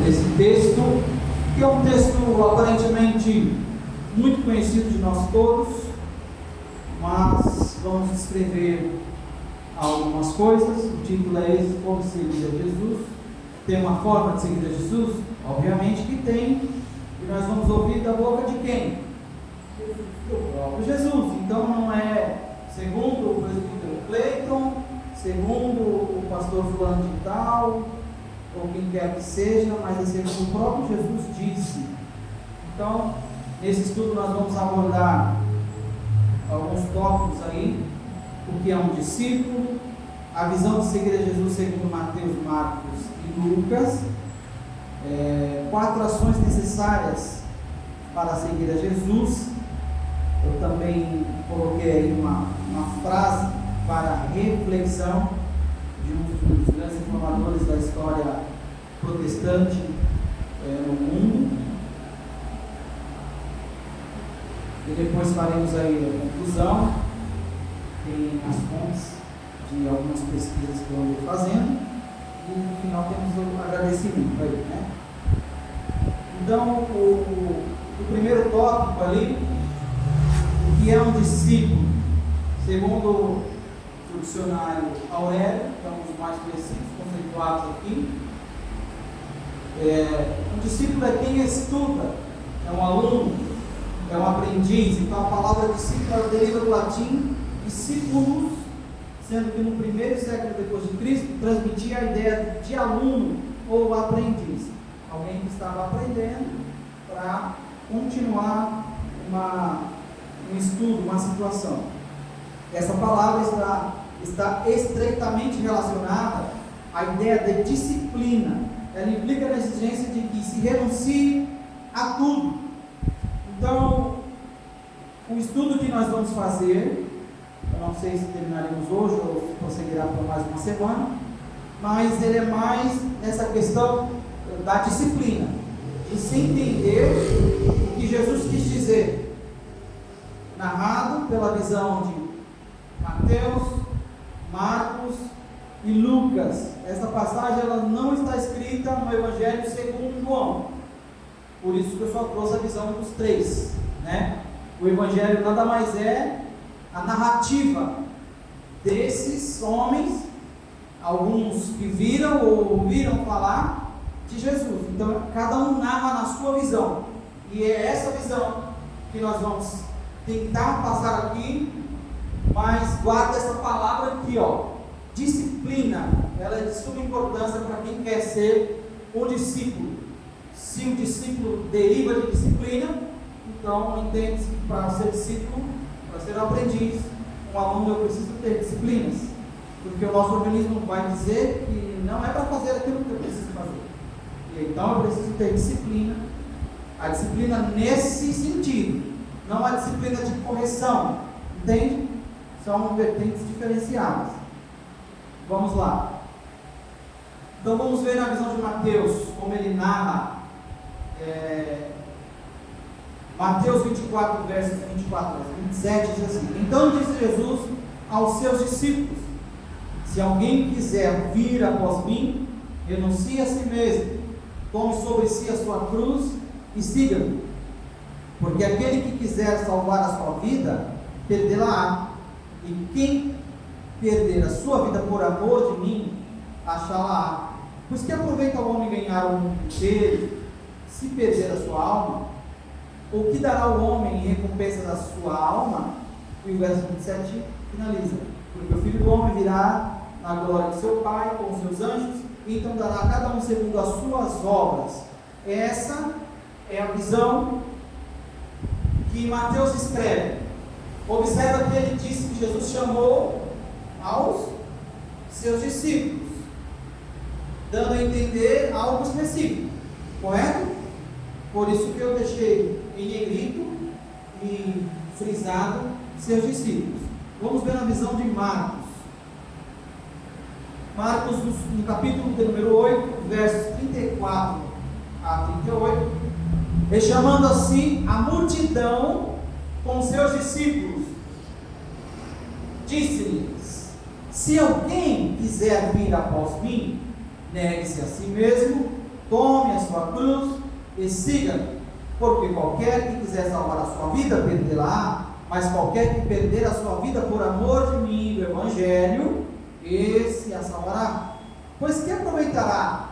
desse texto, que é um texto aparentemente muito conhecido de nós todos, mas vamos descrever algumas coisas. O título é esse: Como seguir a Jesus. Tem uma forma de seguir a Jesus? Obviamente que tem, e nós vamos ouvir da boca de quem? Do próprio Jesus. Então não é segundo o presbítero Cleiton, segundo o pastor fulano de tal, ou quem quer que seja, mas é segundo o próprio Jesus disse. Então, nesse estudo nós vamos abordar alguns tópicos aí: o que é um discípulo, a visão de seguir a Jesus segundo Mateus, Marcos e Lucas, 4 ações necessárias para seguir a Jesus. Eu também coloquei aí uma frase para reflexão de um dos grandes informadores da história protestante no mundo. E depois faremos aí a conclusão. Tem as fontes de algumas pesquisas que eu ando fazendo, e no final temos o agradecimento aí, né? Então, o primeiro tópico ali, o que é um discípulo, segundo o dicionário Aurélio, estamos mais precisos, conceituados aqui. Um discípulo é quem estuda, é um aluno, é um aprendiz. Então a palavra discípulo deriva do latim discípulos, sendo que no primeiro século depois de Cristo transmitia a ideia de aluno ou aprendiz, alguém que estava aprendendo para continuar um estudo, uma situação. Essa palavra está estreitamente relacionada à ideia de disciplina. Ela implica na exigência de que se renuncie a tudo. Então, o estudo que nós vamos fazer, eu não sei se terminaremos hoje ou se prosseguirá por mais uma semana, mas ele é mais nessa questão da disciplina, de se entender o que Jesus quis dizer, narrado pela visão de Mateus, Marcos e Lucas. Essa passagem ela não está escrita no Evangelho segundo João, por isso que eu só trouxe a visão dos três, né? O Evangelho nada mais é a narrativa desses homens, alguns que viram ou ouviram falar de Jesus. Então cada um narra na sua visão, e é essa visão que nós vamos tentar passar aqui. Mas guarda essa palavra aqui, disciplina. Ela é de suma importância para quem quer ser um discípulo. Se o discípulo deriva de disciplina, então entende-se que para ser discípulo, para ser aprendiz, um aluno, eu preciso ter disciplinas, porque o nosso organismo vai dizer que não é para fazer aquilo que eu preciso fazer, e então eu preciso ter disciplina. A disciplina nesse sentido, não a disciplina de correção, entende? São vertentes diferenciadas. Vamos lá. Então vamos ver na visão de Mateus, como ele narra. Mateus 24, versos 24 a 27, diz assim: Então disse Jesus aos seus discípulos: Se alguém quiser vir após mim, renuncie a si mesmo, tome sobre si a sua cruz e siga-me. Porque aquele que quiser salvar a sua vida, perdê-la-á. E quem perder a sua vida por amor de mim, achá-la-á. Pois que aproveita o homem ganhar o mundo inteiro, se perder a sua alma? Ou que dará o homem em recompensa da sua alma? E o verso 27 finaliza: Porque o Filho do Homem virá na glória de seu Pai com os seus anjos, e então dará a cada um segundo as suas obras. Essa é a visão que Mateus escreve. Observa que ele disse que Jesus chamou aos seus discípulos, dando a entender algo específico, correto? Por isso que eu deixei em negrito e frisado seus discípulos. Vamos ver na visão de Marcos. Marcos, no capítulo número 8, versos 34 a 38, e chamando assim a multidão com seus discípulos, disse-lhes: Se alguém quiser vir após mim, negue-se a si mesmo, tome a sua cruz e siga, porque qualquer que quiser salvar a sua vida, perdê-la, mas qualquer que perder a sua vida por amor de mim e do Evangelho, esse a salvará. Pois que aproveitará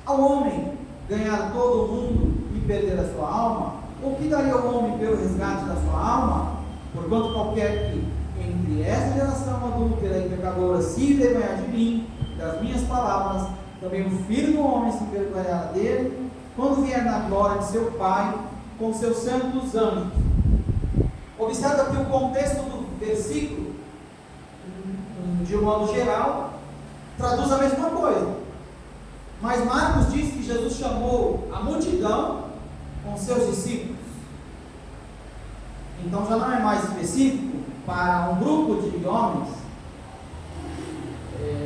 ao homem ganhar todo o mundo e perder a sua alma? Ou que daria o homem pelo resgate da sua alma? Porquanto qualquer que entre esta geração adúltera e pecadora se envergonhar de mim, das minhas palavras, também o Filho do Homem se envergonhará dele, quando vier na glória de seu Pai, com seus santos anjos. Observa aqui o contexto do versículo, de um modo geral, traduz a mesma coisa. Mas Marcos diz que Jesus chamou a multidão com seus discípulos. Então já não é mais específico para um grupo de homens.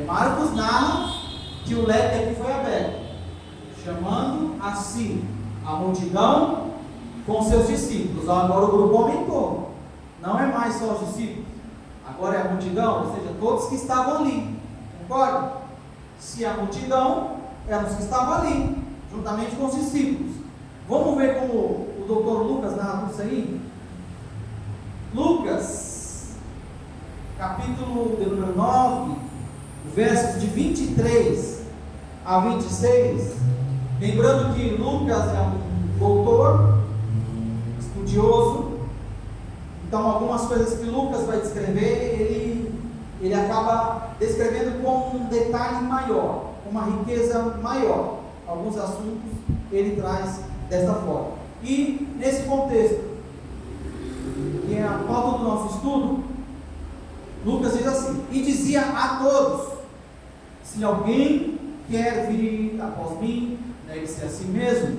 Marcos narra que o leque aqui foi aberto, chamando a si a multidão com seus discípulos. Agora o grupo aumentou, não é mais só os discípulos, agora é a multidão, ou seja, todos que estavam ali, concorda? Se a multidão eram os que estavam ali, juntamente com os discípulos. Vamos ver como o doutor Lucas narra isso aí? Lucas, capítulo de número 9, versos de 23 a 26, lembrando que Lucas é um doutor, estudioso, então algumas coisas que Lucas vai descrever, ele acaba descrevendo com um detalhe maior, uma riqueza maior. Alguns assuntos ele traz desta forma. E nesse contexto, que é a pauta do nosso estudo, Lucas diz assim: e dizia a todos: se alguém quer vir após mim, negue-se a si mesmo,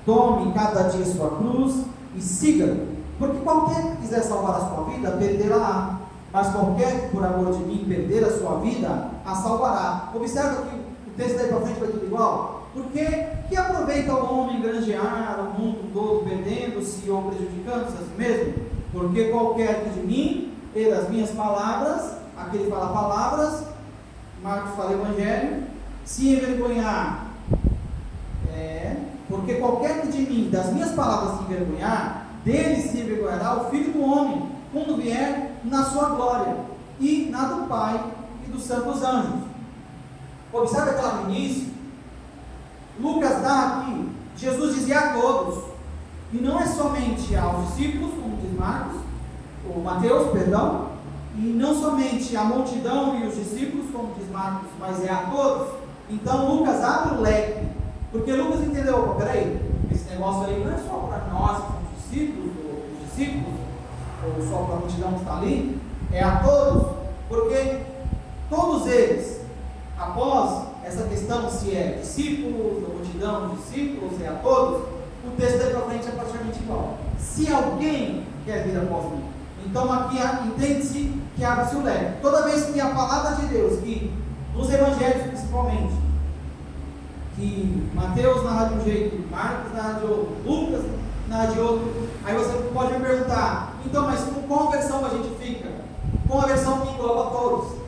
tome cada dia sua cruz e siga, porque qualquer que quiser salvar a sua vida, perderá, mas qualquer que por amor de mim perder a sua vida, a salvará. Observa que o texto daí para frente vai tudo igual. Porque que aproveita o homem granjear o mundo todo, perdendo-se ou prejudicando-se a si mesmo? Porque qualquer que de mim e das minhas palavras, aqui ele fala palavras, Marcos fala Evangelho, se envergonhar, porque qualquer que de mim, das minhas palavras se envergonhar, dele se envergonhará o Filho do Homem, quando vier na sua glória, e na do Pai e dos santos anjos. Observe que lá no início, Lucas dá aqui, Jesus dizia a todos, e não é somente aos discípulos, como diz Mateus, perdão, e não somente a multidão e os discípulos, como diz Marcos, mas é a todos. Então Lucas abre o leque, porque Lucas entendeu, peraí, esse negócio aí não é só para nós, os discípulos, ou só para a multidão que está ali, é a todos, porque todos eles, após essa questão se é discípulos, a multidão, discípulos, se é a todos, o texto daí para frente é praticamente igual. Se alguém quer vir após mim, então aqui entende-se que abre-se o leque. Toda vez que a palavra de Deus, que nos evangelhos principalmente, que Mateus narra de um jeito, Marcos narra de outro, Lucas narra de outro, aí você pode me perguntar, então, mas com qual versão a gente fica? Com a versão que engloba todos.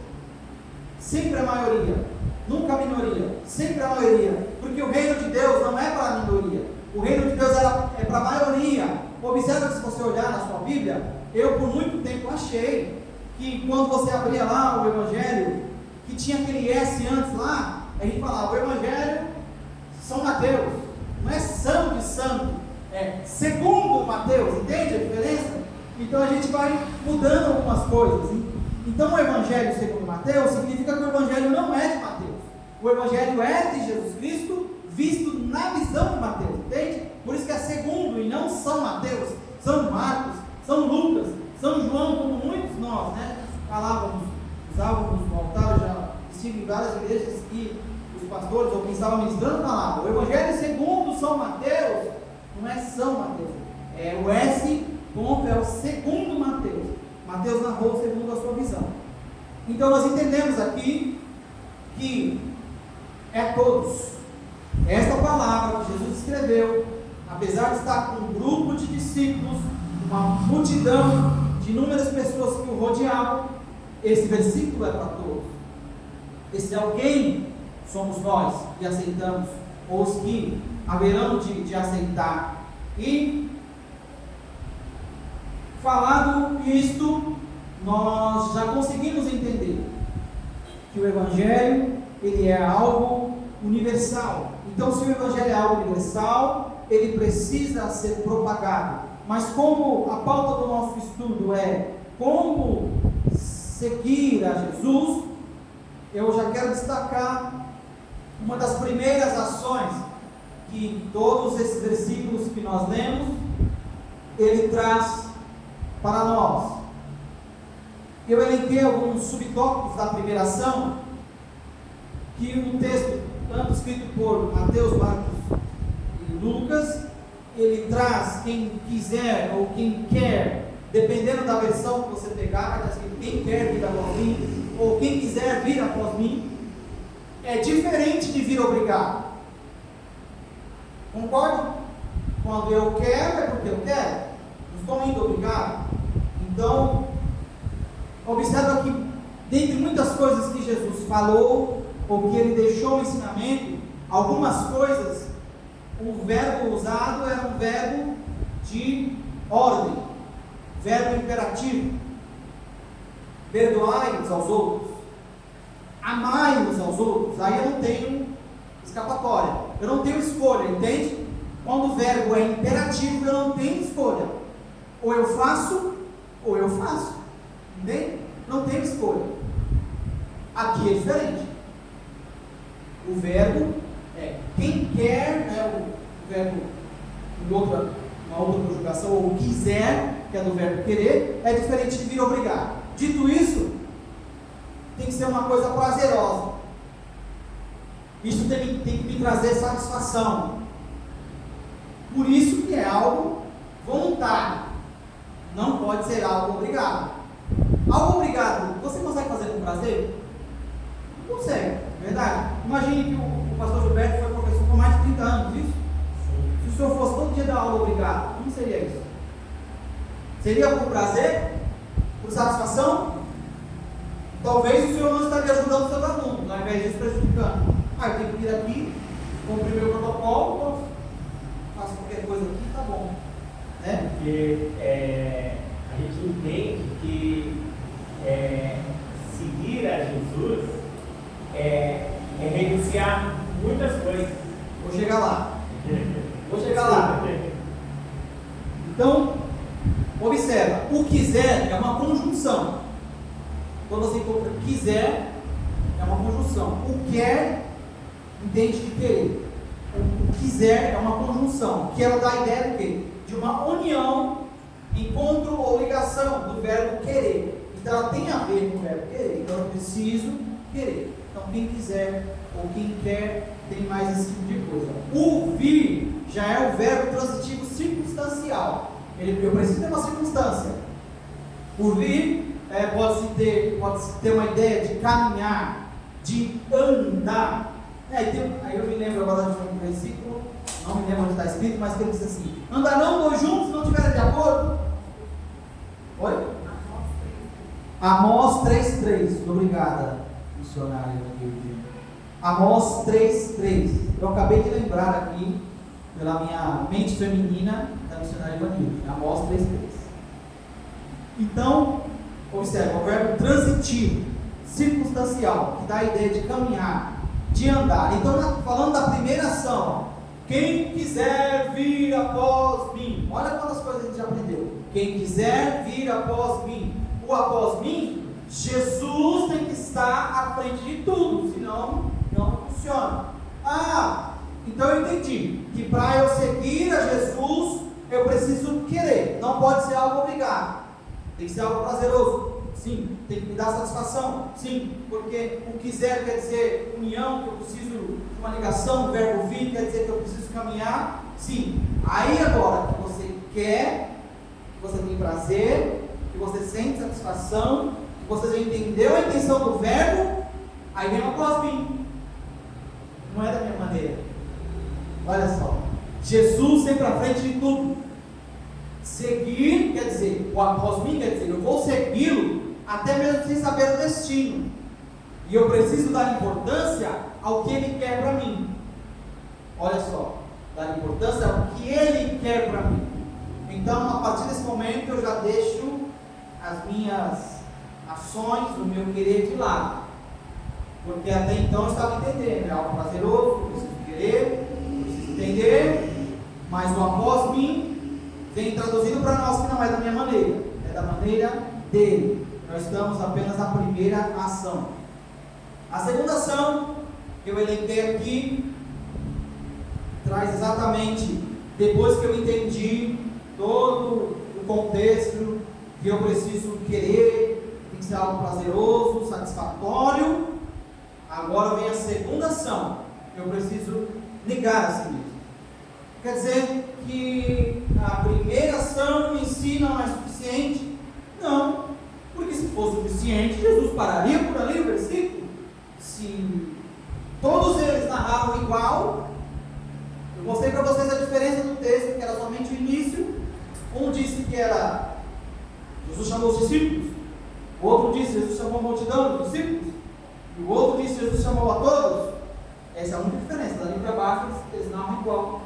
Sempre a maioria, nunca a minoria, sempre a maioria, porque o reino de Deus não é para a minoria, o reino de Deus é para a maioria. Observa que se você olhar na sua Bíblia, eu por muito tempo achei que quando você abria lá o Evangelho, que tinha aquele S antes lá, a gente falava o Evangelho São Mateus, não é santo de santo, é segundo Mateus, entende a diferença? Então a gente vai mudando algumas coisas. Então o Evangelho segundo Mateus significa que o Evangelho não é de Mateus, o Evangelho é de Jesus Cristo, visto na visão de Mateus, entende? Por isso que é segundo e não São Mateus, São Marcos, São Lucas, São João, como muitos nós, falávamos, usávamos no altar, já estive em várias igrejas que os pastores ou quem estava ministrando falavam, o Evangelho segundo São Mateus, não é São Mateus, é o S ponto, é o segundo Mateus. Mateus narrou segundo a sua visão. Então nós entendemos aqui que é todos. Esta palavra que Jesus escreveu, apesar de estar com um grupo de discípulos, uma multidão de inúmeras pessoas que o rodeavam, esse versículo é para todos. Esse alguém somos nós que aceitamos ou os que haverão de aceitar. E falado isto, nós já conseguimos entender que o Evangelho, ele é algo universal. Então, se o Evangelho é algo universal, ele precisa ser propagado. Mas como a pauta do nosso estudo é como seguir a Jesus, eu já quero destacar uma das primeiras ações que todos esses versículos que nós lemos, ele traz para nós. Eu elenquei alguns subtópicos da primeira ação, que o texto, tanto escrito por Mateus, Marcos e Lucas, ele traz quem quiser ou quem quer, dependendo da versão que você pegar, vai escrito quem quer vir após mim, ou quem quiser vir após mim, é diferente de vir obrigado. Concorda? Quando eu quero, é porque eu quero, não estou indo obrigado. Então, observa que, dentre muitas coisas que Jesus falou, ou que ele deixou no ensinamento, algumas coisas, o verbo usado era um verbo de ordem, verbo imperativo. Perdoai uns aos outros, amai uns aos outros. Aí eu não tenho escapatória, eu não tenho escolha, entende? Quando o verbo é imperativo, eu não tenho escolha. Ou eu faço, ou eu faço, entende? Não tenho escolha. Aqui é diferente. O verbo é quem quer, né, o verbo em uma outra conjugação, ou quiser, que é do verbo querer, é diferente de vir obrigar. Dito isso, tem que ser uma coisa prazerosa. Isso tem que me trazer satisfação. Por isso que é algo voluntário. Não pode ser algo obrigado. Algo obrigado, você consegue fazer com prazer? Não consegue, verdade? Imagine que o pastor Gilberto foi professor por mais de 30 anos, isso? Se o senhor fosse todo dia dar aula obrigado, como seria isso? Seria por prazer? Por satisfação? Talvez o senhor não estaria ajudando os seus alunos, ao invés disso prejudicando. Eu tenho que vir aqui, cumprir meu protocolo, faço qualquer coisa aqui, tá bom. Né? Porque a gente entende que seguir a Jesus é renunciar muitas coisas. Vou chegar lá. Então, observa, o quiser é uma conjunção. Quando você encontra quiser, é uma conjunção. O quer, entende de querer. O quiser é uma conjunção, que ela dá a ideia de quê? De uma união, encontro ou ligação do verbo querer. Então ela tem a ver com o verbo querer. Então eu preciso querer. Então quem quiser ou quem quer tem mais esse tipo de coisa. O vir já é o verbo transitivo circunstancial. Eu preciso ter uma circunstância. Por vir pode-se ter uma ideia de caminhar, de andar. Aí eu me lembro agora de um versículo, não me lembro onde está escrito, mas que ele diz assim: andarão dois juntos se não estiverem de acordo? Oi? Amós 3,3. Obrigada, missionária. Amós 3,3. Eu acabei de lembrar aqui, pela minha mente feminina, da missionária Ivanilde. Amós 3,3. Então, observa, o verbo transitivo, circunstancial, que dá a ideia de caminhar, de andar. Então, falando da primeira ação, quem quiser vir após mim. Olha quantas coisas a gente já aprendeu. Quem quiser vir após mim. O após mim, Jesus tem que estar à frente de tudo, senão não funciona. Então eu entendi que para eu seguir a Jesus, eu preciso querer. Não pode ser algo obrigado. Tem que ser algo prazeroso. Sim. Tem que me dar satisfação. Sim. Porque o quiser quer dizer união, que eu preciso de uma ligação. O verbo vir quer dizer que eu preciso caminhar. Sim. Aí agora que você quer, que você tem prazer, que você sente satisfação, que você já entendeu a intenção do verbo, aí vem o após mim. Não é da minha maneira. Olha só. Jesus sempre à frente de tudo. Seguir quer dizer, o após mim quer dizer, eu vou segui-lo até mesmo sem saber o destino. E eu preciso dar importância ao que ele quer para mim. olha só, dar importância ao que Ele quer para mim. Então, a partir desse momento, eu já deixo as minhas ações, o meu querer de lado. Porque até então eu estava entendendo, é algo prazeroso, eu preciso querer, eu preciso entender, mas o após mim vem traduzido para nós que não é da minha maneira, é da maneira dele. Nós estamos apenas na primeira ação. A segunda ação que eu elenquei aqui traz exatamente, depois que eu entendi todo o contexto, que eu preciso querer, tem que ser algo prazeroso, satisfatório. Agora vem a segunda ação, eu preciso negar a si mesmo. Quer dizer que a primeira ação em si não é suficiente? Não, porque se fosse suficiente, Jesus pararia por ali o versículo. Se todos eles narravam igual, eu mostrei para vocês a diferença do texto, que era somente o início. Um disse que era Jesus chamou os discípulos, o outro disse Jesus chamou a multidão dos discípulos, e o outro disse Jesus chamou a todos. Essa é a única diferença, dali para baixo eles narram igual.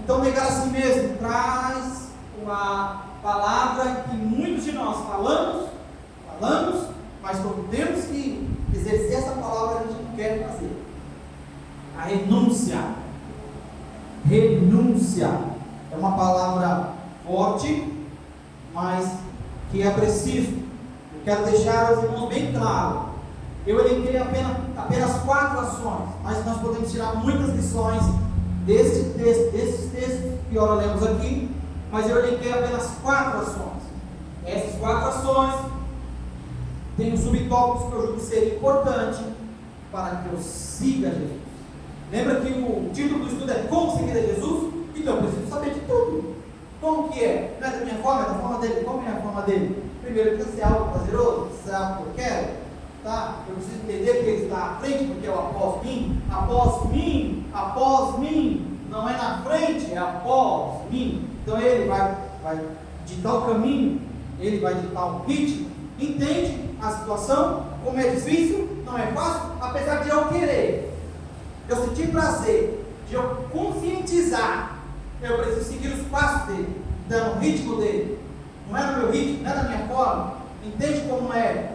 Então negar a si mesmo traz uma palavra que muitos de nós falamos, mas quando temos que exercer essa palavra a gente não quer fazer. A renúncia. Renúncia é uma palavra forte, mas que é preciso. Eu quero deixar aos irmãos bem claro. Eu elenquei apenas 4 ações, mas nós podemos tirar muitas lições desses textos que ora lemos aqui, mas eu elenquei apenas 4 ações. Essas 4 ações têm subtópicos que eu julgo ser importante para que eu siga Jesus. Lembra que o título do estudo é Como Seguir a Jesus? Então eu preciso saber de tudo. Como que é? Não é da minha forma, é da forma dele. Como é a forma dele? Primeiro, precisa ser algo prazeroso, precisa ser algo que eu quero. Tá? Eu preciso entender que ele está à frente, porque é o após mim. Após mim. Não é na frente, é após mim. Então ele vai ditar o caminho, ele vai ditar o ritmo. Entende a situação? Como é difícil, não é fácil, apesar de eu querer, eu sentir prazer, de eu conscientizar, eu preciso seguir os passos dele, dando o ritmo dele. Não é no meu ritmo, não é da minha forma. Entende como é?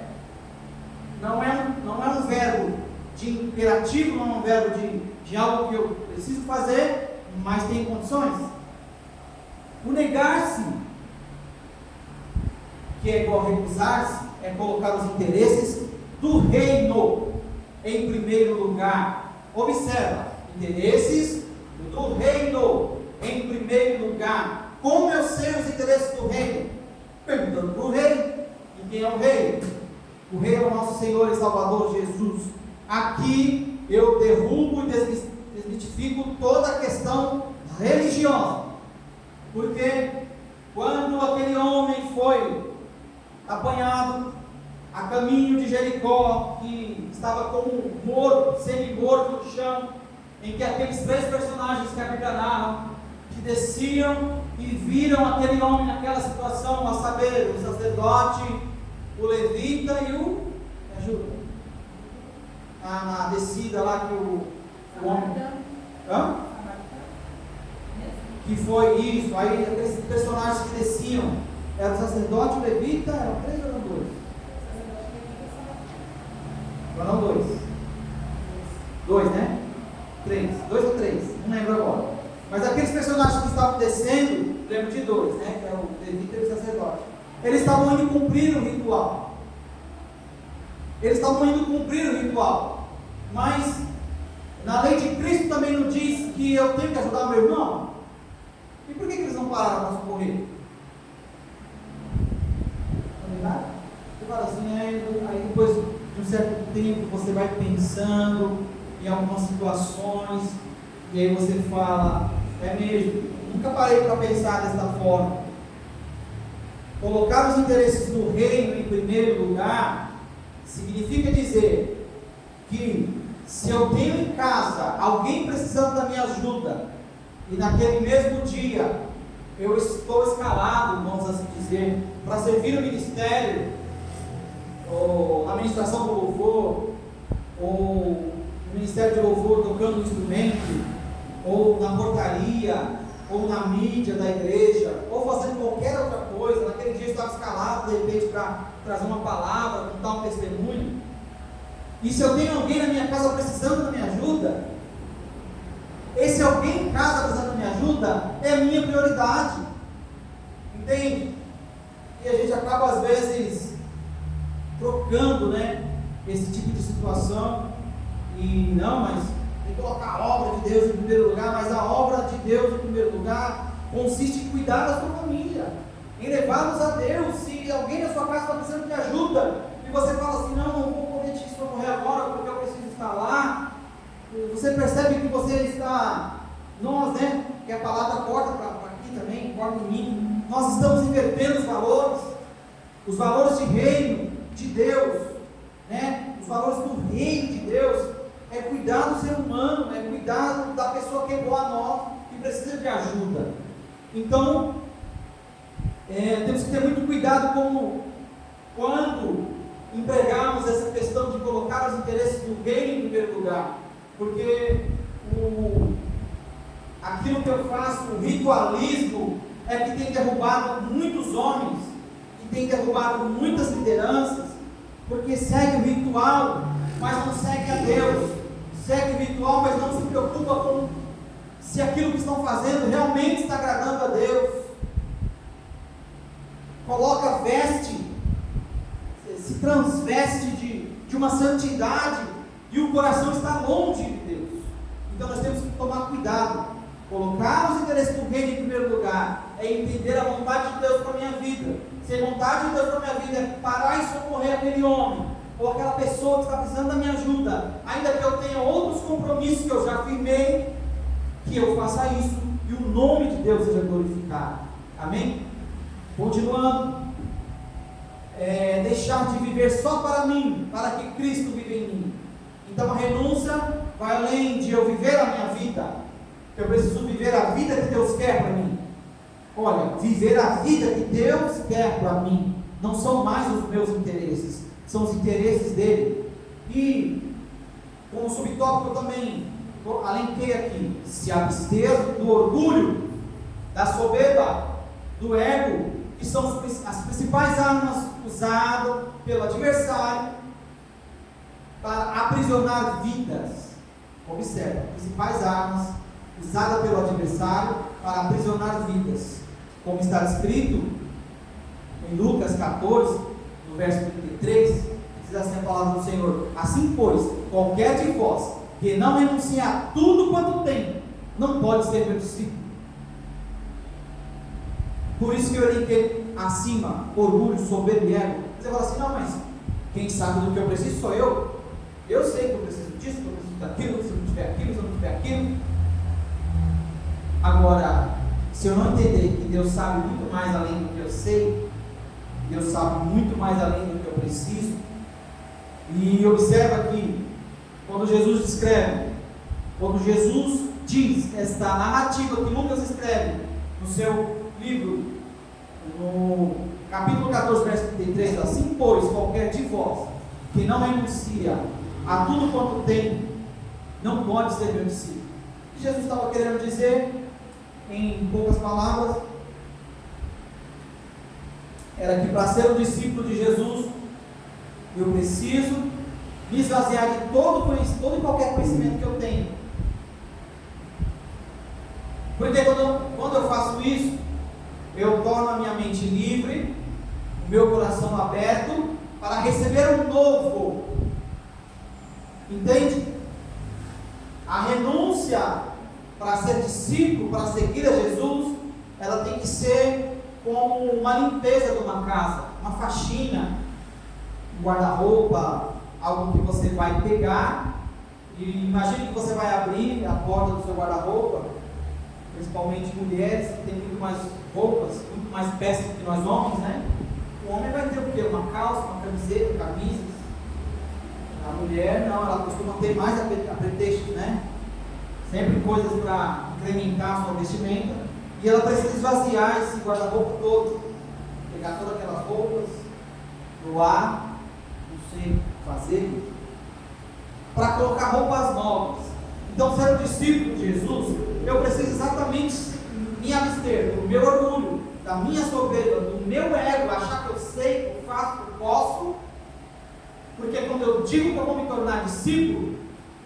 Não é um verbo de imperativo, não é um verbo de algo que eu preciso fazer, mas tem condições. O negar-se, que é igual a recusar-se, é colocar os interesses do reino em primeiro lugar. Observa, interesses do reino em primeiro lugar. Como eu sei os interesses do reino? Perguntando para o rei. E quem é o rei? O rei é o nosso Senhor e Salvador Jesus. Aqui eu derrubo e desmitifico toda a questão religiosa. Porque quando aquele homem foi apanhado a caminho de Jericó, que estava como morto, semi-morto no chão, em que aqueles 3 personagens que a Bíblia narra, que desciam e viram aquele homem naquela situação, a saber, o sacerdote, o levita e o... Me ajuda? Na descida lá que o homem... Hã? Que foi isso, aí aqueles personagens que desciam, era o sacerdote, o levita, eram 3 ou eram 2? Eram 2. 2, né? 3. 2 ou 3? Não lembro agora. Mas aqueles personagens que estavam descendo, lembro de 2, né? Que é o levita e o sacerdote. Eles estavam indo cumprir o ritual. Mas na lei de Cristo também não diz que eu tenho que ajudar meu irmão? E por que eles não pararam para socorrer? Você fala assim, aí depois de um certo tempo você vai pensando em algumas situações, e aí você fala, é mesmo, nunca parei para pensar dessa forma. Colocar os interesses do reino em primeiro lugar significa dizer que se eu tenho em casa alguém precisando da minha ajuda, e naquele mesmo dia eu estou escalado, vamos assim dizer, para servir o ministério, ou a ministração do louvor, ou no ministério de louvor, tocando um instrumento, ou na portaria, ou na mídia da igreja, ou fazendo qualquer outra coisa. Naquele dia eu estava escalado, de repente, para trazer uma palavra, contar um testemunho. E se eu tenho alguém na minha casa precisando da minha ajuda, esse alguém em casa precisando da minha ajuda é a minha prioridade. Entende? E a gente acaba às vezes trocando, né, esse tipo de situação. E não, mas tem que colocar a obra de Deus em primeiro lugar. Mas a obra de Deus em primeiro lugar consiste em cuidar da sua família, em levá-los a Deus. Se alguém na sua casa está precisando de ajuda e você fala assim, não vou poder te socorrer agora porque eu preciso estar lá, você percebe que você está, nós, né, que a palavra corta para aqui também, corta em mim, nós estamos invertendo os valores de reino de Deus, né? Os valores do reino de Deus é cuidar do ser humano, é cuidar da pessoa que é boa a nós, que precisa de ajuda. Então, temos que ter muito cuidado quando empregarmos essa questão de colocar os interesses do reino em primeiro lugar, porque aquilo que eu faço, o ritualismo, é que tem derrubado muitos homens, que tem derrubado muitas lideranças, porque segue o ritual, mas não segue a Deus, segue o ritual, mas não se preocupa com se aquilo que estão fazendo realmente está agradando a Deus. Coloca veste, se transveste de uma santidade, e o coração está longe de Deus. Então nós temos que tomar cuidado. Colocar os interesses do reino em primeiro lugar é entender a vontade de Deus para a minha vida. Se a vontade de Deus para a minha vida é parar e socorrer aquele homem ou aquela pessoa que está precisando da minha ajuda, ainda que eu tenha outros compromissos que eu já firmei, que eu faça isso e o nome de Deus seja glorificado. Amém? Continuando, deixar de viver só para mim, para que Cristo vive em mim. Então a renúncia vai além de eu viver a minha vida. Eu preciso viver a vida que Deus quer para mim. Olha, viver a vida que Deus quer para mim não são mais os meus interesses, são os interesses dele. E como subtópico eu também alenquei aqui: se abster do orgulho, da soberba, do ego, que são as principais armas usadas pelo adversário para aprisionar vidas. Observe, principais armas usadas pelo adversário para aprisionar vidas, como está escrito em Lucas 14, no verso 33, diz assim a palavra do Senhor: assim pois, qualquer de vós que não renuncia a tudo quanto tem, não pode ser meu discípulo. Por isso que eu elenquei acima orgulho, soberba e ego. Você fala assim, não, mas quem sabe do que eu preciso sou eu. Eu sei que eu preciso disso, que eu preciso daquilo, se eu não tiver aquilo, se eu não tiver aquilo. Agora, se eu não entender que Deus sabe muito mais além do que eu sei, Deus sabe muito mais além do que eu preciso, e observa que quando Jesus escreve, quando Jesus diz esta narrativa que Lucas escreve no seu livro, no capítulo 14, verso 33, assim pois, qualquer de vós que não renuncia a tudo quanto tem, não pode ser meu discípulo. O que Jesus estava querendo dizer, em poucas palavras, era que para ser um discípulo de Jesus, eu preciso me esvaziar de todo e qualquer conhecimento que eu tenho. Porque quando eu faço isso, eu torno a minha mente livre, o meu coração aberto para receber um novo. Entende? A renúncia para ser discípulo, para seguir a Jesus, ela tem que ser como uma limpeza de uma casa, uma faxina, um guarda-roupa, algo que você vai pegar, e imagine que você vai abrir a porta do seu guarda-roupa, principalmente mulheres que têm muito mais roupas, muito mais peças do que nós homens, né? O homem vai ter o quê? Uma calça, uma camiseta, camisas. A mulher não, ela costuma ter mais apetrechos, né? Sempre coisas para incrementar a sua vestimenta, e ela precisa esvaziar esse guarda-roupa todo, pegar todas aquelas roupas, doar, não sei fazer. para colocar roupas novas. Então, ser um discípulo de Jesus, eu preciso exatamente me abster do meu orgulho, da minha soberba, do meu ego, achar que eu sei, que eu faço, que eu posso, porque quando eu digo que eu vou me tornar discípulo,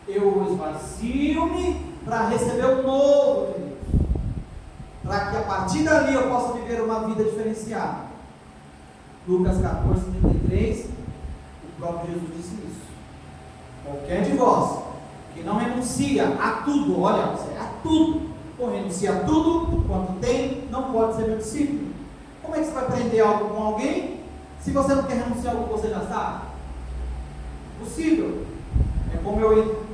eu esvazio-me para receber o novo de Deus, para que a partir dali eu possa viver uma vida diferenciada. Lucas 14, 33, o próprio Jesus disse isso. Qualquer de vós que não renuncia a tudo, olha, a tudo, ou renuncia a tudo quanto tem, não pode ser meu discípulo. Como é que você vai aprender algo com alguém se você não quer renunciar ao que você já sabe? Possível. É como eu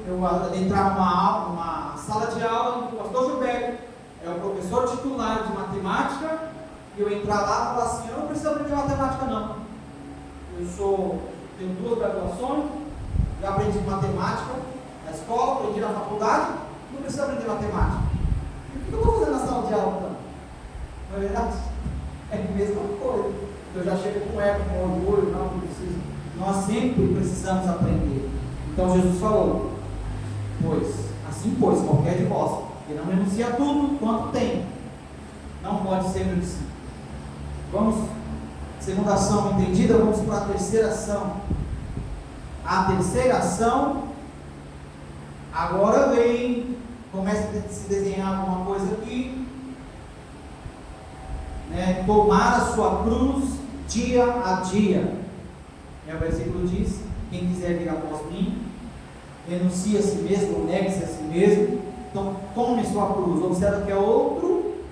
entrar numa sala de aula do pastor Gilberto, é o professor titular de matemática, e eu entrar lá e falar assim: eu não preciso aprender matemática não, tenho 2 graduações, já aprendi matemática na escola, aprendi na faculdade, não preciso aprender matemática. E o que eu vou fazer na sala de aula então? Não é verdade? É a mesma coisa. Eu já chego com ego, com orgulho, não preciso. Nós sempre precisamos aprender. Então Jesus falou: pois, qualquer de vós que não renuncia a tudo quanto tem, não pode ser meu discípulo. Vamos, segunda ação entendida, vamos para a terceira ação. A terceira ação, agora começa a se desenhar alguma coisa aqui, né? Tomar a sua cruz dia a dia. O versículo diz: quem quiser vir após mim, renuncie a si mesmo, negue-se a si mesmo. Então, tome sua cruz. Observa que é outro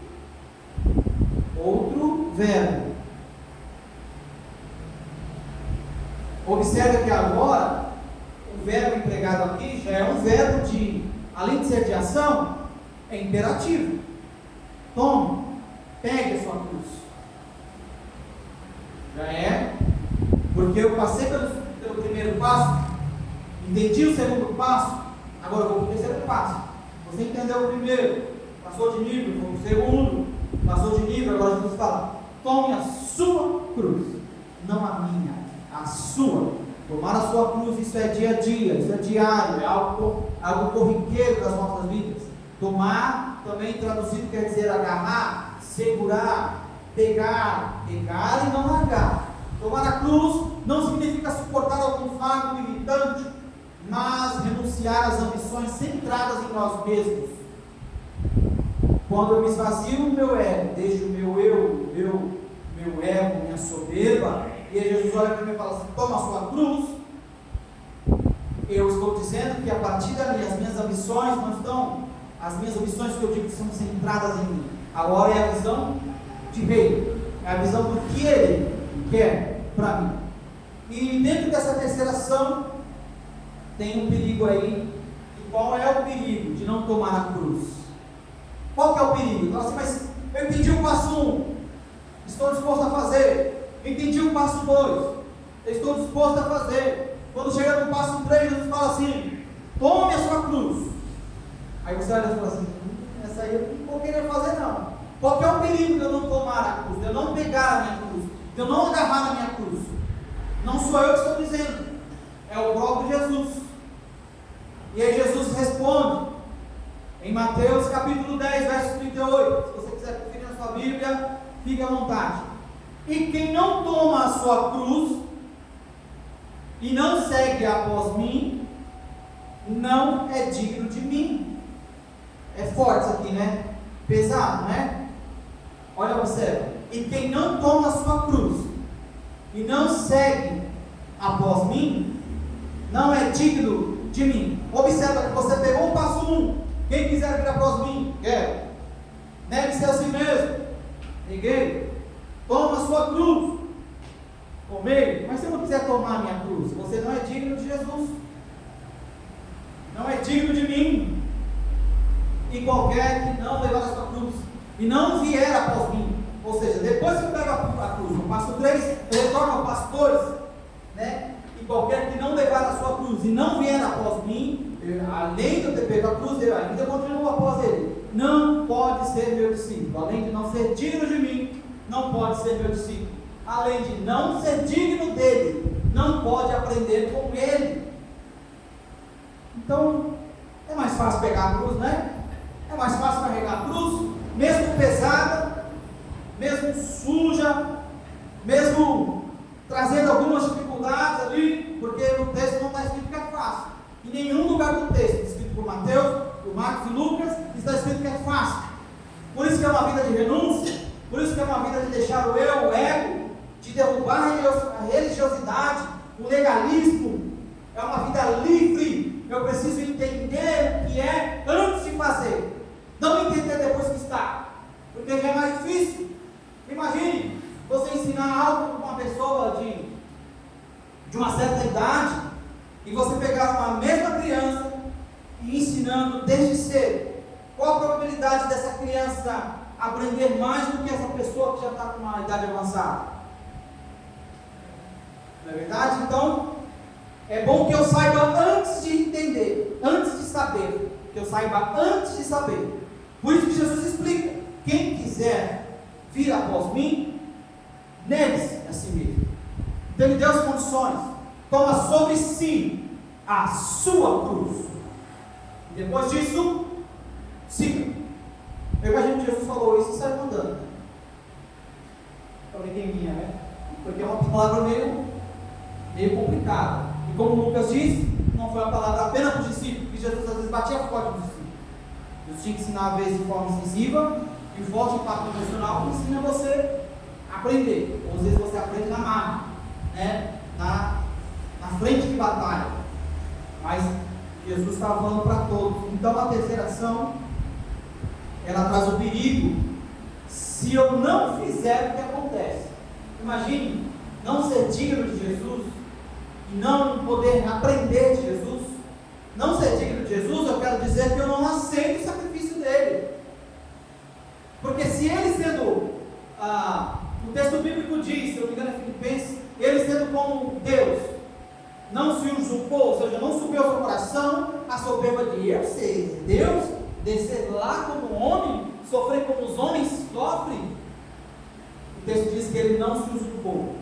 verbo. Observa que agora o verbo empregado aqui já é um verbo de, além de ser de ação, é imperativo. Tome, pegue a sua cruz. Já é, porque eu passei pelo primeiro passo, entendi o segundo passo, agora eu vou para o terceiro passo. Você entendeu o primeiro, passou de nível, foi o segundo, passou de nível, agora Jesus fala: tome a sua cruz, não a minha, a sua. Tomar a sua cruz, isso é dia a dia, isso é diário, é algo corriqueiro das nossas vidas. Tomar, também traduzido, quer dizer agarrar, segurar, pegar e não largar. Tomar a cruz não significa suportar algum fardo irritante, mas renunciar às ambições centradas em nós mesmos. Quando eu me esvazio do meu ego, deixo o meu ego, minha soberba, e aí Jesus olha para mim e fala assim: toma a sua cruz. Eu estou dizendo que a partir dali as minhas ambições não estão, as minhas ambições que eu digo que são centradas em mim. Agora é a visão de rei, é a visão do que ele quer para mim. E dentro dessa terceira ação tem um perigo aí. E qual é o perigo de não tomar a cruz? Qual que é o perigo? Então, assim, mas eu entendi o passo 1, estou disposto a fazer. Entendi o passo 2, estou disposto a fazer. Quando chega no passo 3, Jesus fala assim: tome a sua cruz. Aí você olha e fala assim: essa aí eu não vou querer fazer não. Qual que é o perigo de eu não tomar a cruz, de eu não pegar a minha cruz, de eu não agarrar a minha cruz? Não sou eu que estou dizendo, é o próprio Jesus. E aí Jesus responde em Mateus capítulo 10, verso 38. Se você quiser conferir na sua Bíblia, fique à vontade. E quem não toma a sua cruz e não segue após mim, não é digno de mim. É forte isso aqui, né? Pesado, né? Olha, observa. E quem não toma a sua cruz e não segue após mim, não é digno de mim. Observa que você pegou o passo 1. Quem quiser vir após mim, quero. Negue-se a si mesmo. Neguei. Toma a sua cruz. Tomei. Mas se eu não quiser tomar a minha cruz, você não é digno de Jesus. Não é digno de mim. E qualquer que não levar a sua cruz e não vier após mim, ou seja, depois que eu pego a cruz, no passo 3, eu retorno ao passo 2, né? E qualquer que não levar a sua cruz e não vier após mim, além de eu ter pego a cruz, eu ainda continuo após ele. Não pode ser meu discípulo. Além de não ser digno de mim, não pode ser meu discípulo. Além de não ser digno dele, não pode aprender com ele. Então, é mais fácil pegar a cruz, né? É mais fácil carregar a cruz, mesmo pesada, mesmo suja, mesmo trazendo algumas dificuldades ali, porque no texto não está escrito que é fácil. Em nenhum lugar do texto, escrito por Mateus, por Marcos e Lucas, está escrito que é fácil. Por isso que é uma vida de renúncia, por isso que é uma vida de deixar o eu, o ego, de derrubar a religiosidade, o legalismo. É uma vida livre. Eu preciso entender o que é antes de fazer, não entender depois que está, porque já é mais difícil. Imagine você ensinar algo para uma pessoa de uma certa idade, e você pegar uma mesma criança e ensinando desde cedo. Qual a probabilidade dessa criança aprender mais do que essa pessoa que já está com uma idade avançada? Não é verdade? Então, é bom que eu saiba antes de entender, antes de saber, que eu saiba antes de saber. Por isso que Jesus explica: quem quiser vir após mim, negue-se a si mesmo. Então ele deu as condições: toma sobre si a sua cruz, e depois disso, siga. Eu imagino que Jesus falou isso e saiu andando. Para quem vinha, né? Porque é uma palavra meio complicada. E como o Lucas disse, não foi uma palavra apenas para os discípulos, que Jesus às vezes batia forte nos discípulos. Jesus tinha que ensinar às vezes de forma incisiva, e o forte impacto emocional que ensina você a aprender. Ou às vezes você aprende na marra, né? na frente de batalha. Mas Jesus estava falando para todos. Então a terceira ação, ela traz o perigo. Se eu não fizer, o que acontece? Imagine não ser digno de Jesus e não poder aprender de Jesus. Não ser digno de Jesus, eu quero dizer que eu não aceito o sacrifício dele. Porque se ele sendo, o texto bíblico diz, se eu não me engano é Filipenses, ele sendo como Deus, não se usurpou, ou seja, não subiu ao seu coração a soberba de eu ser Deus, descer lá como homem, sofrer como os homens sofrem. O texto diz que ele não se usurpou,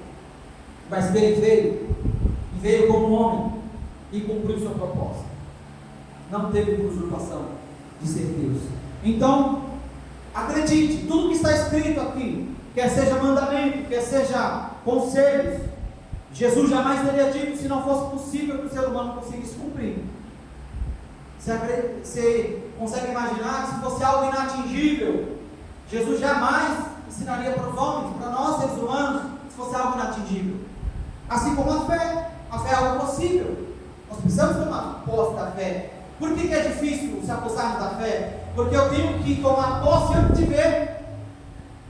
mas ele veio como homem e cumpriu sua proposta. Não teve usurpação de ser Deus. Então, acredite, tudo que está escrito aqui, quer seja mandamento, quer seja conselhos, Jesus jamais teria dito se não fosse possível que o ser humano conseguisse cumprir. Você consegue imaginar que se fosse algo inatingível, Jesus jamais ensinaria para os homens, para nós seres humanos, se fosse algo inatingível. Assim como a fé é algo possível. Nós precisamos tomar posse da fé. Por que é difícil se apossarmos da fé? Porque eu tenho que tomar posse antes de ver.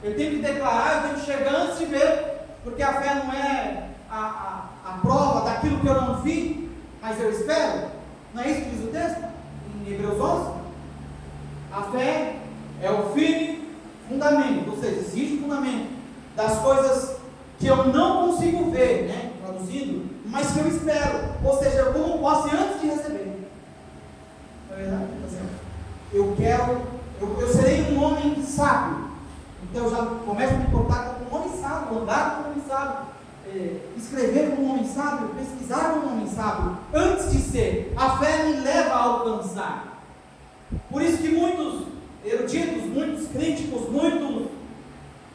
Eu tenho que declarar, eu tenho que chegar antes de ver. Porque a fé não é a prova daquilo que eu não vi, mas eu espero. Não é isso que diz o texto? Em Hebreus 11? A fé é o firme fundamento, ou seja, existe o fundamento das coisas que eu não consigo ver, né? Traduzindo, mas que eu espero. Ou seja, eu tomo posse antes de receber. Não é verdade? Eu serei um homem sábio. Então eu já começo a me importar como um homem sábio, andar como um homem sábio, escrever como um homem sábio, pesquisar como um homem sábio, antes de ser. A fé me leva a alcançar. Por isso que muitos eruditos, muitos críticos, muitos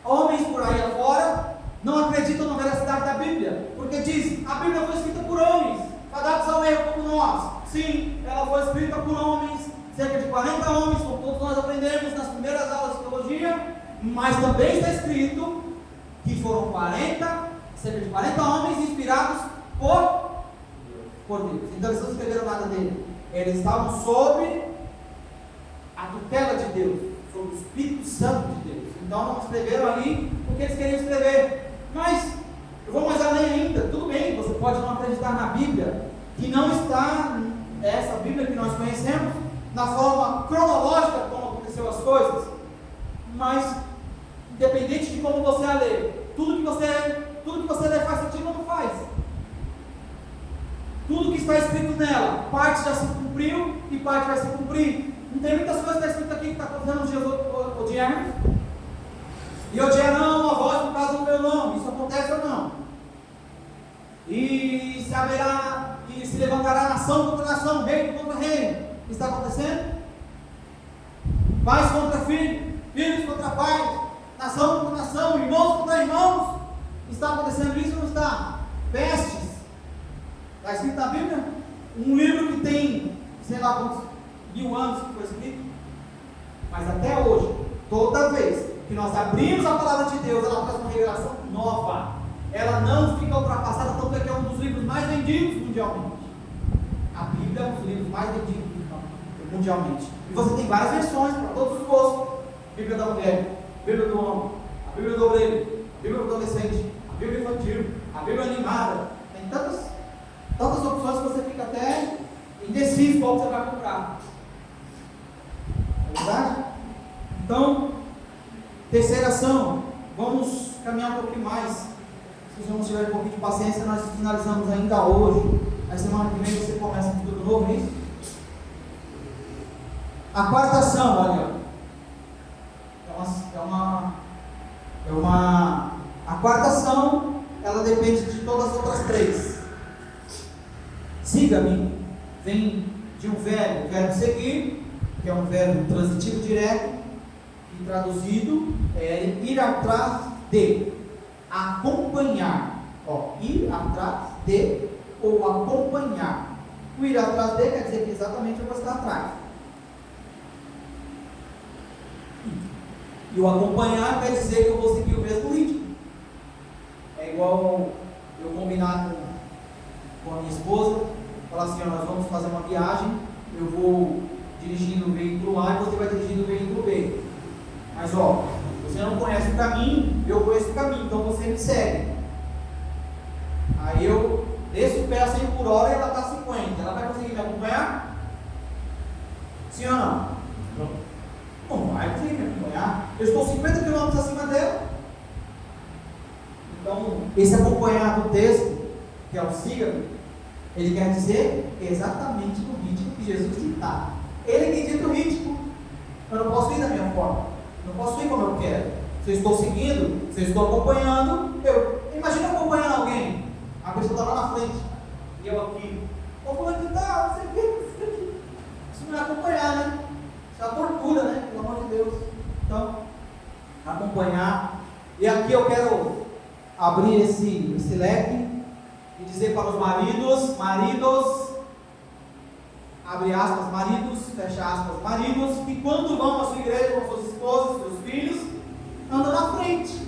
homens por aí afora não acreditam na veracidade da Bíblia, porque diz, a Bíblia foi escrita por homens, fadados ao erro como nós. Sim, ela foi escrita por homens, cerca de 40 homens, como todos nós aprendemos nas primeiras aulas de teologia, mas também está escrito que foram cerca de 40 homens inspirados por Deus. Então eles não escreveram nada dele, eles estavam sob a tutela de Deus, sob o Espírito Santo de Deus. Então não escreveram ali o que eles queriam escrever. Mas eu vou mais além ainda. Tudo bem, você pode não acreditar na Bíblia, que não está, essa Bíblia que nós conhecemos, na forma cronológica como aconteceu as coisas, mas independente de como você a lê, tudo que você lê faz sentido ou não faz. Tudo que está escrito nela, parte já se cumpriu e parte vai se cumprir. Não tem muitas coisas que está escrito aqui que está acontecendo de odiarmos. E odiarão a voz por causa do meu nome. Isso acontece ou não? E se haverá, e que se levantará nação contra nação, reino contra reino. O que está acontecendo? Pais contra filhos, filhos contra pais, nação contra nação, irmãos contra irmãos. Está acontecendo isso ou não está? Pestes. Está escrito na Bíblia? Um livro que tem, sei lá quantos 1000 anos que foi escrito. Mas até hoje, toda vez que nós abrimos a palavra de Deus, ela traz uma revelação nova. Ela não fica ultrapassada, tanto é que é um dos livros mais vendidos mundialmente. A Bíblia é um dos livros mais vendidos mundialmente. E você tem várias versões para todos os gostos. Bíblia da mulher, Bíblia do homem, a Bíblia do obreiro, a Bíblia do adolescente, a Bíblia infantil, a Bíblia animada. Tem tantas opções que você fica até indeciso qual você vai comprar. Não é verdade? Então, terceira ação, vamos caminhar um pouquinho mais. Se os irmãos tiverem um pouquinho de paciência, nós finalizamos ainda hoje. Na semana que vem você começa um estudo novo, é isso? A quarta ação, olha, a quarta ação, ela depende de todas as outras três. Siga-me, vem de um verbo, o verbo seguir, que é um verbo transitivo direto, e traduzido é ir atrás de, acompanhar, ir atrás de ou acompanhar. O ir atrás de quer dizer que exatamente eu vou estar atrás. E o acompanhar quer dizer que eu vou seguir o mesmo ritmo. É igual eu combinar com a minha esposa, falar assim, nós vamos fazer uma viagem, eu vou dirigindo o veículo A e você vai dirigindo o veículo B. Mas você não conhece o caminho, eu conheço o caminho, então você me segue. Aí eu desço o pé a 100 por hora e ela está a 50. Ela vai conseguir me acompanhar? Sim ou não? Não vai conseguir me acompanhar. Eu estou 50 km acima dela. Então, esse acompanhar do texto, que é o siga-me, ele quer dizer exatamente no ritmo que Jesus está. Ele que dita o ritmo. Eu não posso ir da minha forma. Eu não posso ir como eu quero. Se eu estou seguindo, se eu estou acompanhando, imagina eu acompanhando alguém. A pessoa está lá na frente. E eu aqui. Estou falando de tal, não sei o que. Isso não é acompanhar, né? Isso é a tortura, né? Pelo amor de Deus. Então, acompanhar. E aqui eu quero abrir esse leque e dizer para os maridos, abre aspas, maridos, fecha aspas, maridos, que quando vão à sua igreja com suas esposas, seus filhos, andam na frente.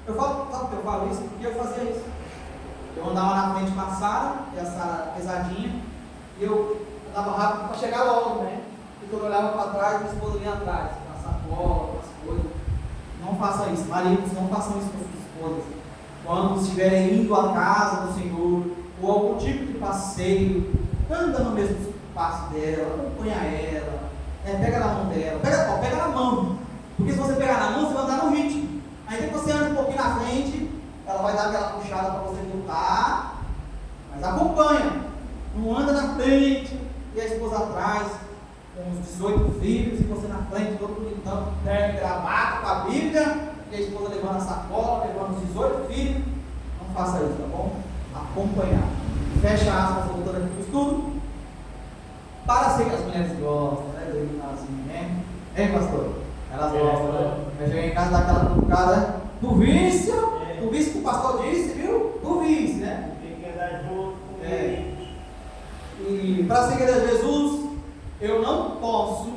Eu falo, sabe por que eu falo isso? Porque eu fazia isso. Eu andava na frente com a Sara, e a Sara pesadinha, e eu andava rápido para chegar logo, né? E quando eu olhava para trás, minha esposa vinha atrás, com a sacola, com as coisas. Não façam isso, maridos, não façam isso com suas esposas. Quando estiverem indo à casa do Senhor, ou algum tipo de passeio, anda no mesmo passo dela, acompanha ela, pega na mão dela, pega na mão, porque se você pegar na mão, você vai andar no ritmo. Aí depois você anda um pouquinho na frente, ela vai dar aquela puxada para você voltar, mas acompanha, não anda na frente e a esposa atrás, com os 18 filhos, e você na frente, todo bonitão, terno, gravata, com a Bíblia, e a esposa levando a sacola, levando os 18 filhos. Não faça isso, tá bom? Acompanhar. Fecha aspas, voltando aqui para o estudo. Para ser que as mulheres gostam, né? Hein, pastor? Elas gostam, né? Vai chegar em casa, dá aquela cutucada, né? Do vício, do vício que o pastor disse, viu? Do vício, né? Tem que andar junto com ele. E para seguir a Jesus, eu não posso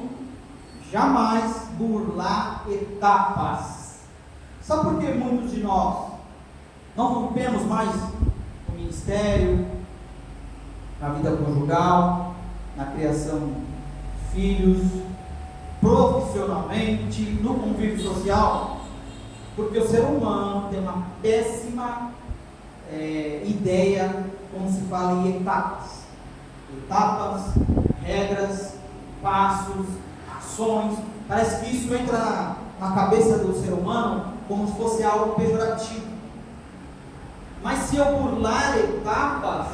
jamais burlar etapas. Sabe por que muitos de nós não rompemos mais no ministério, na vida conjugal, na criação de filhos, profissionalmente, no convívio social? Porque o ser humano tem uma péssima ideia quando se fala em etapas. Etapas, regras, passos, ações. Parece que isso entra na cabeça do ser humano como se fosse algo pejorativo. Mas se eu burlar etapas,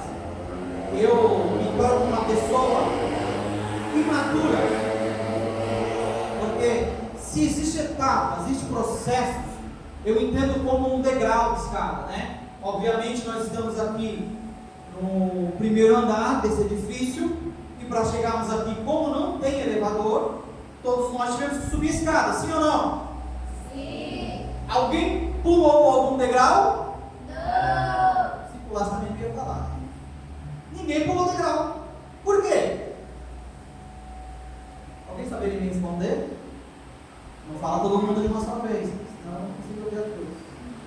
eu me torno uma pessoa imatura. Porque se existe etapas, existe processos, eu entendo como um degrau de escada, né? Obviamente nós estamos aqui no primeiro andar desse edifício, e para chegarmos aqui, como não tem elevador, todos nós tivemos que subir escada, sim ou não? Sim. Alguém pulou algum degrau? Não. Se pulasse também não ia falar. Ninguém pulou degrau. Por quê? Alguém saberia me responder? Não fala todo mundo de uma vez, senão não consigo ouvir a coisa.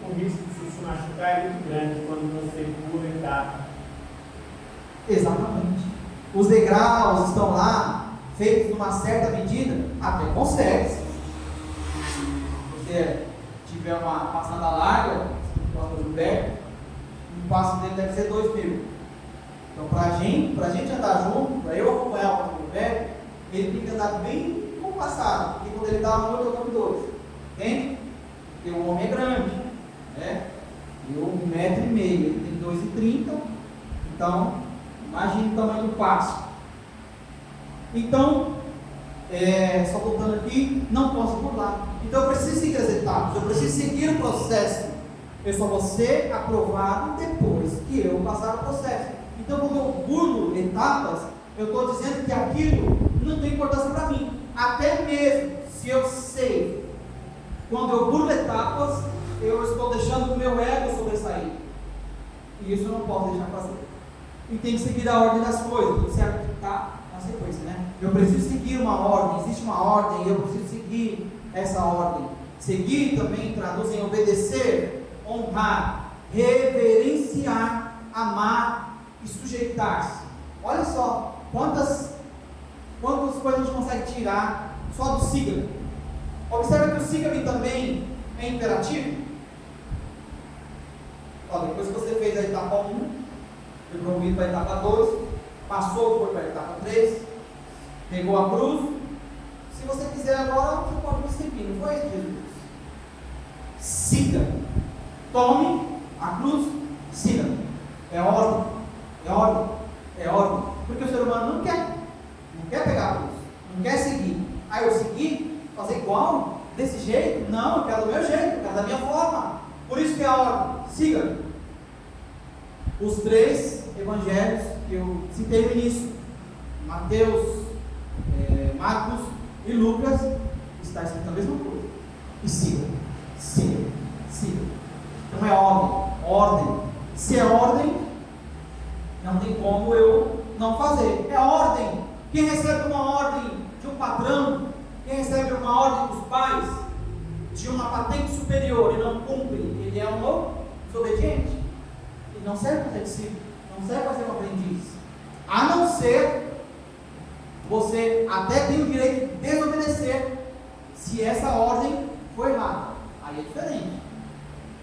O risco de você se machucar é muito grande quando você pula etapa. Exatamente. Os degraus estão lá, feitos numa certa medida, até consegue. Se você tiver uma passada larga, o Gilberto, o passo dele deve ser 2.000. Então, para a gente andar junto, para eu acompanhar o pastor Gilberto, ele tem que andar bem compassado, porque quando ele dá um, eu dou 2. Entende? Porque o homem é grande, né? Eu 1,5 m, ele tem 2,30 m. Então, imagine o tamanho do passo. Então, só voltando aqui, não posso pular. Então, eu preciso seguir as etapas, eu preciso seguir o processo. Eu só vou ser aprovado depois que eu passar o processo. Então, quando eu pulo etapas, eu estou dizendo que aquilo não tem importância para mim. Até mesmo se eu sei, quando eu pulo etapas, eu estou deixando o meu ego sobressair. E isso eu não posso deixar fazer. E tem que seguir a ordem das coisas. Tudo certo que está na sequência, né? Eu preciso seguir uma ordem, existe uma ordem, e eu preciso seguir essa ordem. Seguir também traduz em obedecer, honrar, reverenciar, amar e sujeitar-se. Olha só, quantas coisas a gente consegue tirar só do sígabe. Observe que o sígabe também é imperativo. Ó, depois que você fez a etapa 1, foi promovido para a etapa 2, passou, foi para a etapa 3, pegou a cruz. Se você quiser agora, você pode me seguir, não foi isso, Jesus? Siga. Tome a cruz, siga. É ordem, é ordem, é ordem. Porque o ser humano não quer pegar a cruz, não quer seguir. Aí eu seguir, fazer igual, desse jeito? Não, eu quero do meu jeito, eu quero da minha forma. Por isso que é a ordem, siga. Os 3 evangelhos que eu citei no início, Mateus, Marcos e Lucas, está escrito a mesma coisa. E siga, siga, siga. Então é ordem. Se é ordem, não tem como eu não fazer. É ordem. Quem recebe uma ordem de um patrão, quem recebe uma ordem dos pais, de uma patente superior e não cumpre, ele é um desobediente. Ele não serve para ser discípulo, não serve para ser um aprendiz. A não ser, você até tem o direito de desobedecer, se essa ordem for errada. Aí é diferente.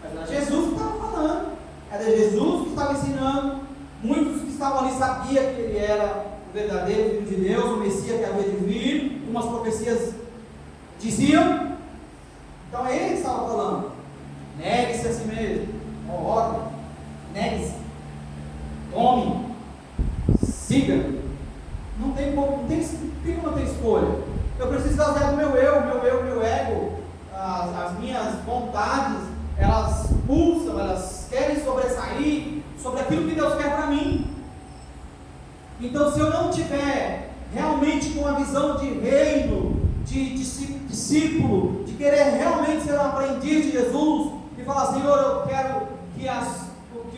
Mas era Jesus que estava falando, era Jesus que estava ensinando. Muitos que estavam ali sabiam que ele era o verdadeiro Filho de Deus, o Messias que havia de vir. Umas profecias diziam. Então ele estava falando: negue-se a si mesmo, ordem, negue-se, tome, siga. Não tem como não tem escolha. Eu preciso fazer do meu ego, as minhas vontades, elas pulsam, elas querem sobressair sobre aquilo que Deus quer para mim. Então, se eu não tiver realmente com a visão de reino, de discípulo, de querer realmente ser um aprendiz de Jesus, e falar: Senhor, eu quero que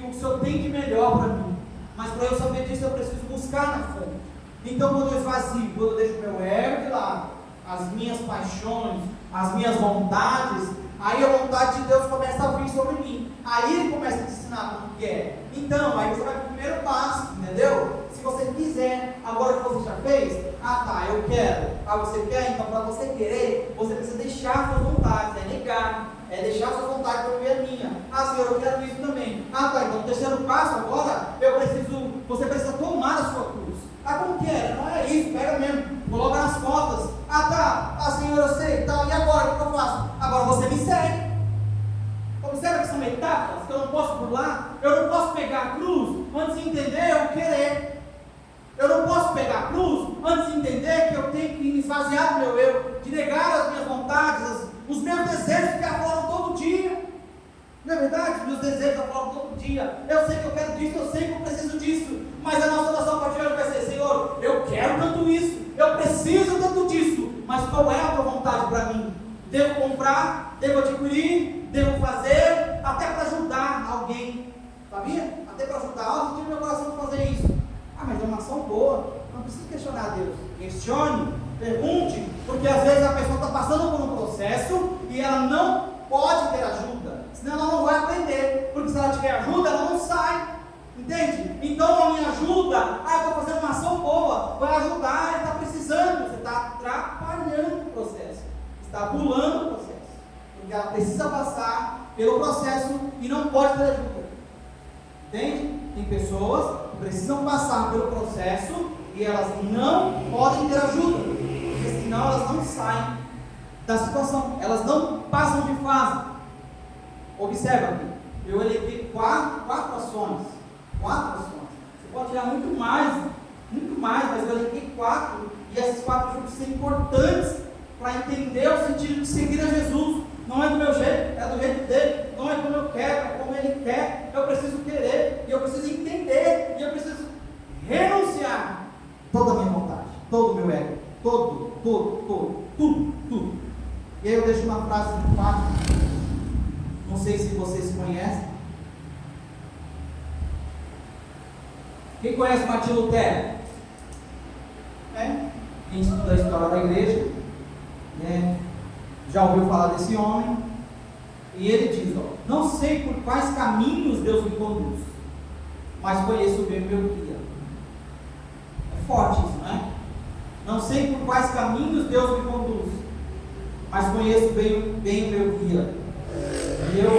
o Senhor tem de melhor para mim, mas para eu saber disso eu preciso buscar na fonte. Então, quando eu esvazio, quando eu deixo o meu ego de lado, as minhas paixões, as minhas vontades, aí a vontade de Deus começa a vir sobre mim. Aí Ele começa a te ensinar como que é. Então, aí você vai para o primeiro passo, entendeu? Se você quiser, agora que você já fez, eu quero. Você quer? Então, para você querer, você precisa deixar suas vontades, negar. Deixar suas vontades para ver a minha. Senhor, eu quero isso também. Então, o terceiro passo agora, você precisa tomar a sua cruz. Como que é? Não é isso, pega mesmo, coloca nas costas. Senhor, eu sei, e agora, o que eu faço? Agora você me segue. Observa que são etapas que eu não posso pular. Eu não posso pegar a cruz antes de entender eu querer. Eu não posso pegar a cruz antes de entender que eu tenho que me esvaziar do meu eu, de negar as minhas vontades, os meus desejos que afloram todo dia. Não é verdade? Meus desejos afloram todo dia. dia. Eu sei que eu quero disso, eu sei que eu preciso disso. Mas a nossa oração a partir de hoje vai ser: Senhor, eu quero tanto isso, eu preciso tanto disso, mas qual é a tua vontade para mim? Devo comprar, devo adquirir, devo fazer, até para ajudar alguém, sabia? Até para ajudar, eu meu coração de fazer isso. Mas é uma ação boa, não precisa questionar Deus. Questione, pergunte, porque às vezes a pessoa está passando por um processo e ela não pode ter ajuda, senão ela não vai aprender, porque se ela tiver ajuda, ela não sai, entende? Então a minha ajuda, eu estou fazendo uma ação boa, vai ajudar, ele está precisando, você está atrapalhando o processo, está pulando o processo, porque ela precisa passar pelo processo e não pode ter ajuda, entende? Tem pessoas que precisam passar pelo processo e elas não podem ter ajuda, porque senão elas não saem da situação, elas não passam de fase. Observa aqui, eu elevi quatro ações. Você pode tirar muito mais, mas eu elevi 4, e essas 4 juntas são importantes para entender o sentido de seguir a Jesus. Não é do meu jeito, é do jeito dele, não é como eu quero, é como ele quer. Eu preciso querer, e eu preciso entender, e eu preciso renunciar toda a minha vontade, todo o meu ego, tudo. E aí eu deixo uma frase no quadro, não sei se vocês conhecem. Quem conhece Martim Lutero? Quem estuda a história da igreja, já ouviu falar desse homem, e ele diz: não sei por quais caminhos Deus me conduz, mas conheço bem o meu guia. É forte isso, não é? Não sei por quais caminhos Deus me conduz, mas conheço bem o meu guia. E eu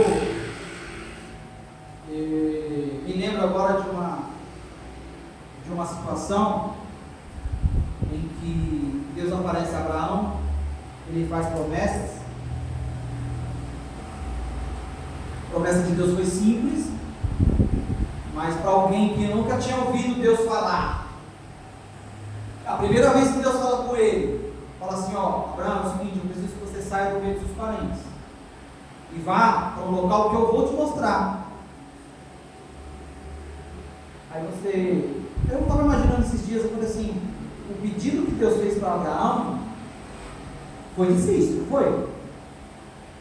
me lembro agora de uma situação em que Deus aparece a Abraão, ele faz promessas. A promessa de Deus foi simples, mas para alguém que nunca tinha ouvido Deus falar, a primeira vez que Deus fala com ele, fala assim: Abraão, é o seguinte, eu preciso que você saia do meio dos seus parentes e vá para um local que eu vou te mostrar. Aí eu estava imaginando esses dias, eu falei assim: o pedido que Deus fez para Abraão foi difícil, foi?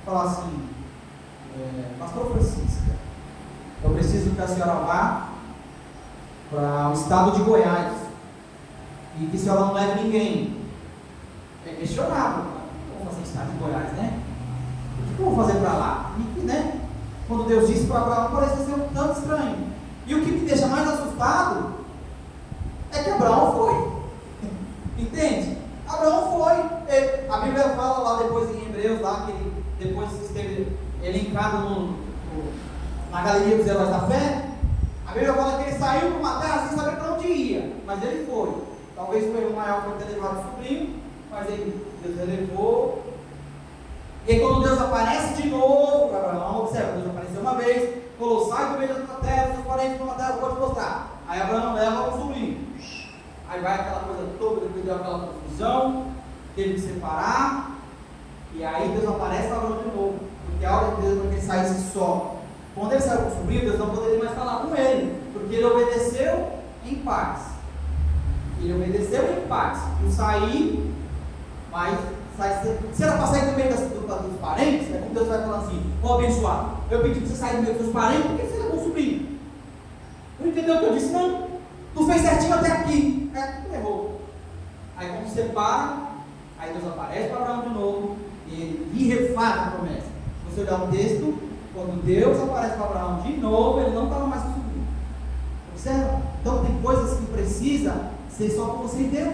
Falar assim: Pastor Francisco, eu preciso que a senhora vá para o estado de Goiás e que a senhora não leve ninguém. É questionável. Vou fazer estado de Goiás, né? O que eu vou fazer para lá? E, né? Quando Deus disse para Abraão, parece ser um tanto estranho. E o que me deixa mais assustado é que Abraão foi. Entende? Abraão foi. A Bíblia fala lá depois em Hebreus, lá, que ele depois esteve elencado na galeria dos heróis da fé. A Bíblia fala que ele saiu para uma terra sem saber para onde ia, mas ele foi. Talvez foi o maior por ter levado o sobrinho, mas Deus elevou. E aí quando Deus aparece de novo para Abraão, observa, Deus apareceu uma vez, falou: sai do meio da tua terra, seus parentes para uma terra, eu vou te mostrar. Aí Abraão leva o sobrinho. Aí vai aquela coisa toda, depois deu aquela confusão, teve que separar, e aí Deus aparece para Abraão de novo, porque a hora de Deus para que ele saísse só. Quando ele saiu com o sobrinho, Deus não poderia mais falar com ele, porque ele obedeceu em paz. Ele obedeceu em paz. Eu saí, mas se era para sair do meio dos parentes, é como Deus vai falar assim: abençoado, eu pedi para você sair do meio dos parentes, por que você levou o sobrinho? Não entendeu o que eu disse? Não. Tu fez certinho até aqui. Tu errou. Aí quando separa, aí Deus aparece para Abraão de novo e ele refaz a promessa. Se você olhar o texto, quando Deus aparece para Abraão de novo, ele não estava mais com o sobrinho. Observa? Então tem coisas que precisa ser só com você e Deus.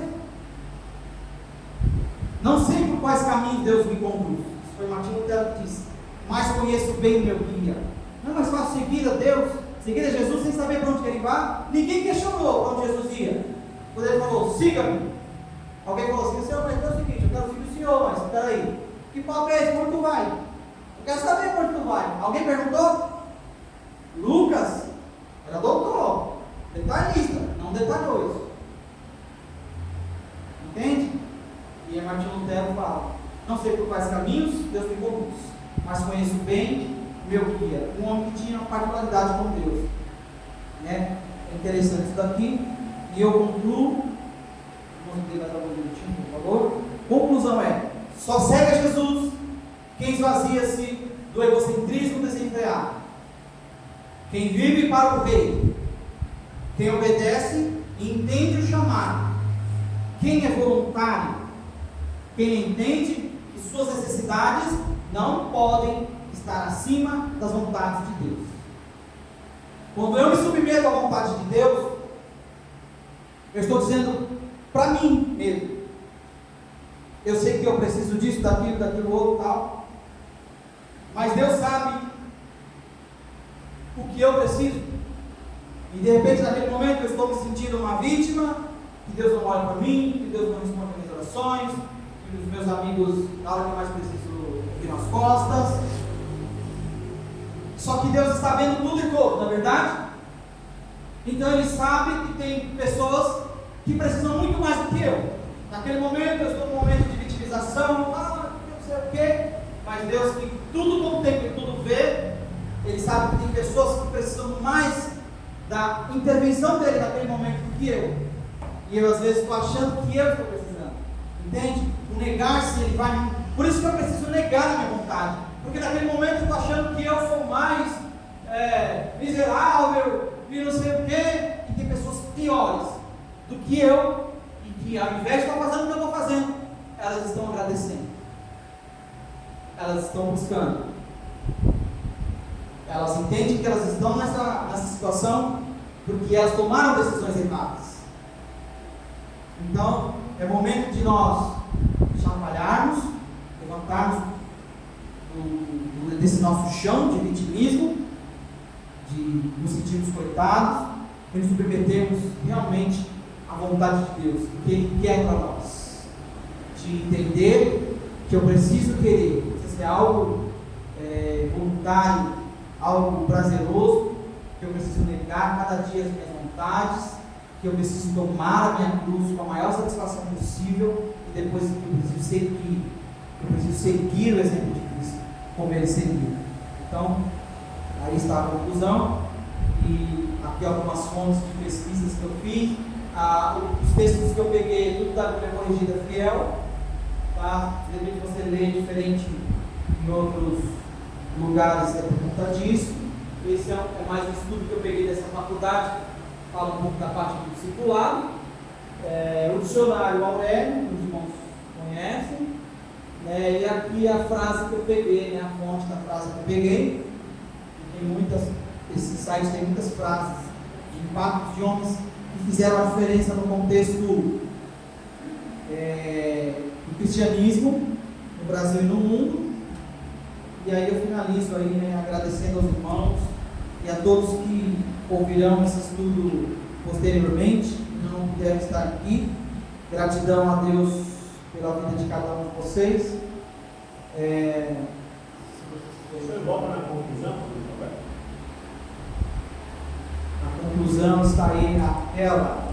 Não sei por quais caminhos Deus me conduz. Isso foi Martim Lutero que disse: mas conheço bem o meu guia. Não é mais fácil seguir a Deus, seguir a Jesus sem saber para onde que ele vai? Ninguém questionou para onde Jesus ia. Quando ele falou: siga-me, alguém falou assim: Senhor, mas é o seguinte, eu quero seguir o Senhor, mas espera aí, que papo é esse? Para onde tu vai? Eu quero saber para onde tu vai. Alguém perguntou? Lucas era doutor, detalhista, não detalhou isso. Entende? E Martim Lutero fala: não sei por quais caminhos Deus me conduz, mas conheço bem meu guia, um homem que tinha uma particularidade com Deus. Né? É interessante isso daqui, e eu concluo. Vamos ter mais algum minutinho, por favor. Conclusão é: só segue a Jesus quem esvazia-se do egocentrismo desenfreado, quem vive para o Rei, quem obedece e entende o chamado, quem é voluntário, quem entende que suas necessidades não podem estar acima das vontades de Deus. Quando eu me submeto à vontade de Deus, eu estou dizendo para mim mesmo: eu sei que eu preciso disso, daquilo outro, tal, mas Deus sabe o que eu preciso. E de repente, naquele momento, eu estou me sentindo uma vítima, que Deus não olha para mim, que Deus não responde às minhas orações, que os meus amigos, na hora que mais preciso, viram as costas. Só que Deus está vendo tudo e todo, não é verdade? Então Ele sabe que tem pessoas que precisam muito mais do que eu. Naquele momento, eu estou num momento de vitimização, não sei o quê, mas Deus, que tudo contempla e tudo vê, Ele sabe que tem pessoas que precisam mais da intervenção dele naquele momento do que eu. E eu às vezes estou achando que eu estou precisando. Entende? O negar-se, ele vai. Por isso que eu preciso negar a minha vontade. Porque naquele momento eu estou achando que eu sou mais miserável e não sei o quê. E tem pessoas piores do que eu. E que ao invés de estar fazendo o que eu estou fazendo, elas estão agradecendo. Elas estão buscando. Elas entendem que elas estão nessa situação porque elas tomaram decisões erradas. Então, é momento de nós chacoalharmos, levantarmos desse nosso chão de vitimismo, de nos sentirmos coitados, e nos submetermos realmente à vontade de Deus, o que Ele quer para nós. De entender que eu preciso querer, precisa ser algo voluntário, algo prazeroso, que eu preciso negar cada dia as minhas vontades, que eu preciso tomar a minha cruz com a maior satisfação possível e depois eu preciso seguir o exemplo de Cristo, como Ele seguiu. Então, aí está a conclusão, e aqui algumas fontes de pesquisas que eu fiz, os textos que eu peguei, tudo da Bíblia Corrigida Fiel, tá? De repente você lê diferente em outros lugares é por conta disso. Esse é mais um estudo que eu peguei dessa faculdade, fala um pouco da parte do discipulado. O dicionário Aurélio, os irmãos conhecem, né? E aqui a frase que eu peguei, né? A fonte da frase que eu peguei. Esse site tem muitas frases de impactos de homens que fizeram a diferença no contexto do cristianismo no Brasil e no mundo. E aí eu finalizo aí, né, agradecendo aos irmãos e a todos que ouvirão esse estudo posteriormente, que não puderam estar aqui. Gratidão a Deus pela vida de cada um de vocês. Você volta na conclusão? A conclusão está aí na tela.